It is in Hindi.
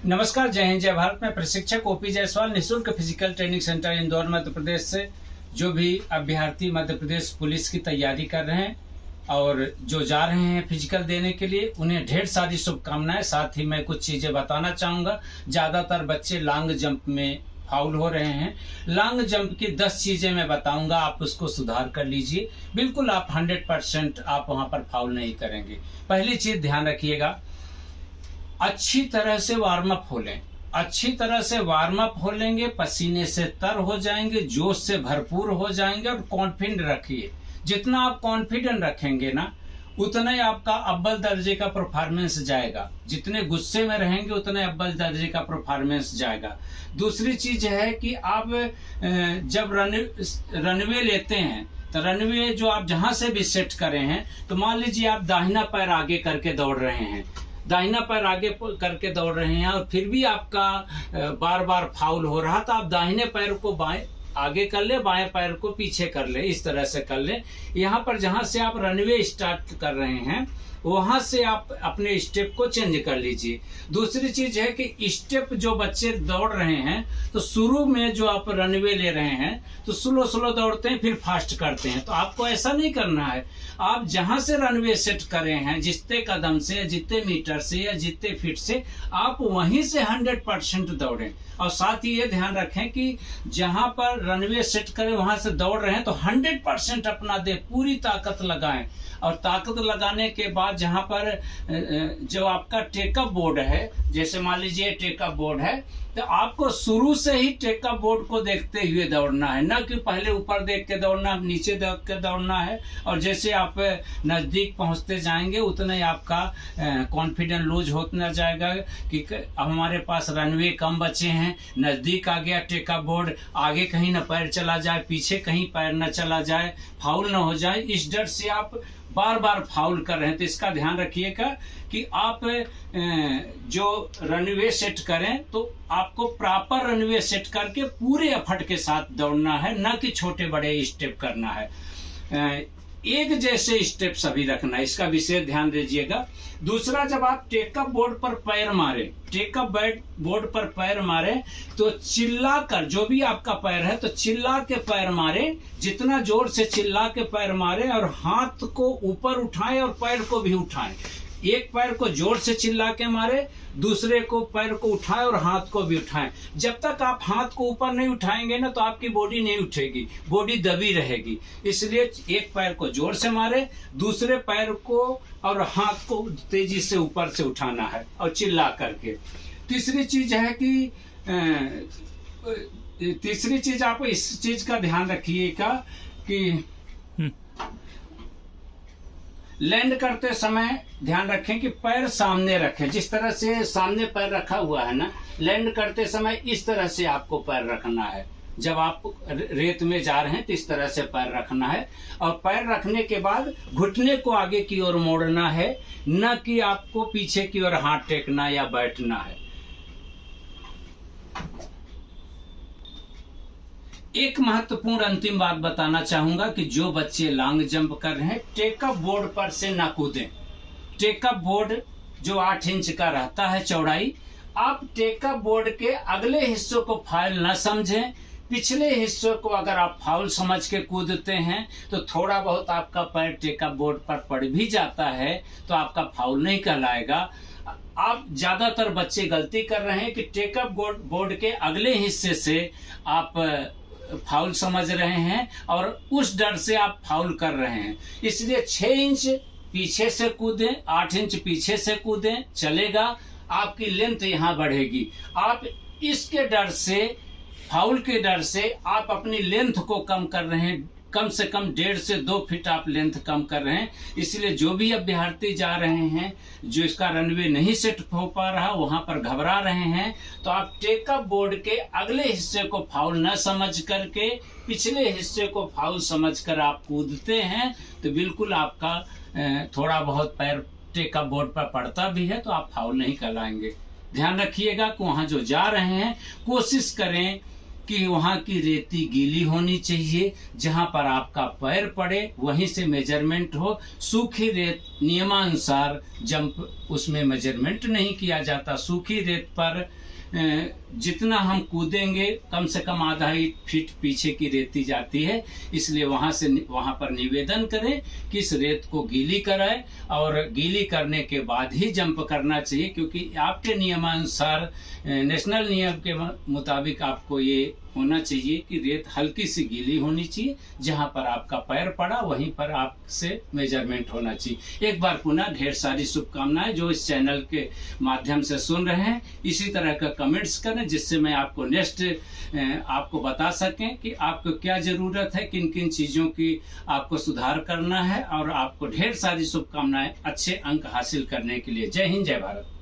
नमस्कार, जय हिंद जय भारत। मैं प्रशिक्षक ओपी जायसवाल, निःशुल्क physical training centre Indore Madhya Pradesh से। जो भी अभ्यर्थी मध्य प्रदेश पुलिस की तैयारी कर रहे हैं और जो जा रहे हैं फिजिकल देने के लिए, उन्हें ढेर सारी शुभकामनाएं। साथ ही मैं कुछ चीजें बताना चाहूंगा। ज्यादातर बच्चे लॉन्ग जंप में फाउल हो रहे हैं। लॉन्ग जंप की 10 चीजें मैं बताऊंगा, आप उसको सुधार कर लीजिए। बिल्कुल आप 100% आप वहां पर फाउल नहीं करेंगे। पहली चीज ध्यान रखिएगा, अच्छी तरह से वार्म अप हो लें। अच्छी तरह से वार्म अप हो लेंगे, पसीने से तर हो जाएंगे, जोश से भरपूर हो जाएंगे और कॉन्फिडेंट रखिए। जितना आप कॉन्फिडेंट रखेंगे ना, उतना ही आपका अव्वल दर्जे का परफॉर्मेंस जाएगा। जितने गुस्से में रहेंगे उतने अव्वल दर्जे का परफॉर्मेंस जाएगा। दूसरी चीज है कि आप जब रनवे लेते हैं तो रनवे जो आप जहां से भी सेट करे हैं, तो मान लीजिए आप दाहिना पैर आगे करके दौड़ रहे हैं, दाहिना पैर आगे करके दौड़ रहे हैं और फिर भी आपका बार बार फाउल हो रहा, तो आप दाहिने पैर को बाएं आगे कर ले, बाएं पैर को पीछे कर ले, इस तरह से कर ले। यहाँ पर जहां से आप रनवे स्टार्ट कर रहे हैं वहां से आप अपने स्टेप को चेंज कर लीजिए। दूसरी चीज है कि स्टेप जो बच्चे दौड़ रहे हैं, तो शुरू में जो आप रनवे ले रहे हैं तो स्लो स्लो दौड़ते हैं, फिर फास्ट करते हैं। तो आपको ऐसा नहीं करना है। आप जहां से रनवे सेट करे हैं, जितने कदम से, जितने मीटर से या जितने फीट से, आप वहीं से 100% दौड़ें। और साथ ही ये ध्यान रखें कि जहां पर रनवे सेट करें वहां से दौड़ रहे हैं तो 100% अपना दे, पूरी ताकत लगाएं। और ताकत लगाने के बाद जहां पर जो आपका टेकअप बोर्ड है, जैसे मान लीजिए टेकअप बोर्ड है, तो आपको शुरू से ही टेकअप बोर्ड को देखते हुए दौड़ना है, न कि पहले ऊपर देख के दौड़ना, नीचे देख के दौड़ना है। और जैसे आप नजदीक पहुंचते जाएंगे उतना ही आपका कॉन्फिडेंस लूज होता जाएगा कि हमारे पास रनवे कम बचे हैं। नजदीक आ गया टेकअप बोर्ड, आगे कहीं न पैर चला जाए, पीछे कहीं पैर न चला जाए, फाउल न हो जाए, इस डर से आप बार बार फाउल कर रहे हैं। तो इसका ध्यान रखिएगा कि आप जो रनवे सेट करें तो आपको प्रॉपर रनवे सेट करके पूरे एफर्ट के साथ दौड़ना है, न कि छोटे बड़े स्टेप करना है। एक जैसे स्टेप सभी रखना है, इसका विशेष ध्यान दीजिएगा। दूसरा, जब आप टेकअप बोर्ड पर पैर मारे, टेकअप बोर्ड पर पैर मारे तो चिल्ला कर, जो भी आपका पैर है तो चिल्ला के पैर मारे, जितना जोर से चिल्ला के पैर मारे, और हाथ को ऊपर उठाएं और पैर को भी उठाएं। एक पैर को जोर से चिल्ला के मारे, दूसरे को पैर को उठाएं और हाथ को भी उठाएं। जब तक आप हाथ को ऊपर नहीं उठाएंगे ना, तो आपकी बॉडी नहीं उठेगी, बॉडी दबी रहेगी। इसलिए एक पैर को जोर से मारे, दूसरे पैर को और हाथ को तेजी से ऊपर से उठाना है और चिल्ला करके। तीसरी चीज है कि तीसरी चीज आप इस चीज का ध्यान रखिएगा कि लैंड करते समय ध्यान रखें कि पैर सामने रखें। जिस तरह से सामने पैर रखा हुआ है ना, लैंड करते समय इस तरह से आपको पैर रखना है। जब आप रेत में जा रहे हैं तो इस तरह से पैर रखना है। और पैर रखने के बाद घुटने को आगे की ओर मोड़ना है, न कि आपको पीछे की ओर हाथ टेकना या बैठना है। एक महत्वपूर्ण अंतिम बात बताना चाहूंगा कि जो बच्चे लॉन्ग जंप कर रहे हैं, टेकअप बोर्ड पर से ना कूदें। टेकअप बोर्ड जो 8 इंच का रहता है चौड़ाई, आप टेकअप बोर्ड के अगले हिस्सों को फाउल न समझें। पिछले हिस्सों को अगर आप फाउल समझ के कूदते हैं तो थोड़ा बहुत आपका पैर टेकअप बोर्ड पर पड़ भी जाता है तो आपका फाउल नहीं कहलाएगा। आप ज्यादातर बच्चे गलती कर रहे हैं कि टेकअप बोर्ड के अगले हिस्से से आप फाउल समझ रहे हैं और उस डर से आप फाउल कर रहे हैं। इसलिए 6 इंच पीछे से कूदें, 8 इंच पीछे से कूदें, चलेगा। आपकी लेंथ यहाँ बढ़ेगी। आप इसके डर से, फाउल के डर से आप अपनी लेंथ को कम कर रहे हैं। कम से कम 1.5 से 2 फीट आप लेंथ कम कर रहे हैं। इसलिए जो भी अभ्यर्थी जा रहे हैं, जो इसका रनवे नहीं सेट हो पा रहा, वहां पर घबरा रहे हैं, तो आप टेकअप बोर्ड के अगले हिस्से को फाउल न समझ करके पिछले हिस्से को फाउल समझकर आप कूदते हैं तो बिल्कुल आपका थोड़ा बहुत पैर टेकअप बोर्ड पर पड़ता भी है तो आप फाउल नहीं कहलाएंगे। ध्यान रखिएगा कि वहां जो जा रहे हैं कोशिश करें कि वहां की रेती गीली होनी चाहिए, जहां पर आपका पैर पड़े वहीं से मेजरमेंट हो। सूखी रेत नियमानुसार जंप उसमें मेजरमेंट नहीं किया जाता। सूखी रेत पर जितना हम कूदेंगे कम से कम आधा फीट पीछे की रेती जाती है, इसलिए वहां पर निवेदन करें कि इस रेत को गीली कराएं और गीली करने के बाद ही जंप करना चाहिए, क्योंकि आपके नियमानुसार नेशनल नियम के मुताबिक आपको ये होना चाहिए कि रेत हल्की सी गीली होनी चाहिए, जहां पर आपका पैर पड़ा वहीं पर आपसे मेजरमेंट होना चाहिए। एक बार पुनः ढेर सारी शुभकामनाएं जो इस चैनल के माध्यम से सुन रहे हैं। इसी तरह का कमेंट्स करें जिससे मैं आपको नेक्स्ट आपको बता सकें कि आपको क्या जरूरत है, किन किन चीजों की आपको सुधार करना है, और आपको ढेर सारी शुभकामनाएं अच्छे अंक हासिल करने के लिए। जय हिंद, जय भारत।